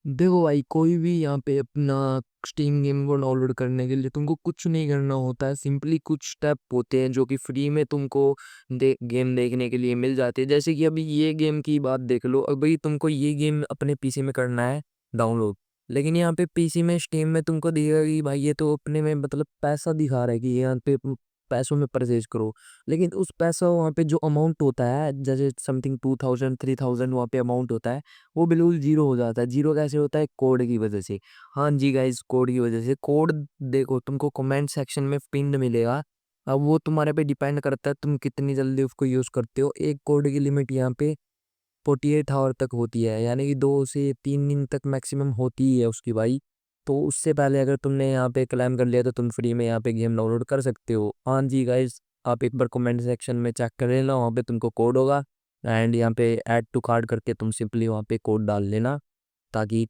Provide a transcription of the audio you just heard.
देखो भाई, कोई भी यहाँ पे अपना स्टीम गेम को डाउनलोड करने के लिए तुमको कुछ नहीं करना होता है। सिंपली कुछ स्टेप होते हैं जो कि फ्री में तुमको गेम देखने के लिए मिल जाते हैं। जैसे कि अभी ये गेम की बात देख लो, अभी तुमको ये गेम अपने पीसी में करना है डाउनलोड, लेकिन यहाँ पे पीसी में स्टीम में तुमको दिखेगा कि भाई ये तो अपने में मतलब पैसा दिखा रहा है कि यहाँ पे पैसों में परचेज करो। लेकिन उस पैसा वहाँ पे जो अमाउंट होता है, जैसे समथिंग 2000 3000 वहाँ पे अमाउंट होता है, वो बिल्कुल जीरो हो जाता है। जीरो कैसे होता है? कोड की वजह से। हाँ जी गाइस, कोड की वजह से। कोड देखो, तुमको कमेंट सेक्शन में पिन मिलेगा। अब वो तुम्हारे पे डिपेंड करता है तुम कितनी जल्दी उसको यूज करते हो। एक कोड की लिमिट यहाँ पे 48 आवर तक होती है, यानी कि 2 से 3 दिन तक मैक्सिमम होती ही है उसकी भाई। तो उससे पहले अगर तुमने यहाँ पे क्लेम कर लिया तो तुम फ्री में यहाँ पे गेम डाउनलोड कर सकते हो। हाँ जी गाइस, आप एक बार कमेंट सेक्शन में चेक कर लेना, वहाँ पे तुमको कोड होगा। एंड यहाँ पे ऐड टू कार्ड करके तुम सिंपली वहाँ पे कोड डाल लेना, ताकि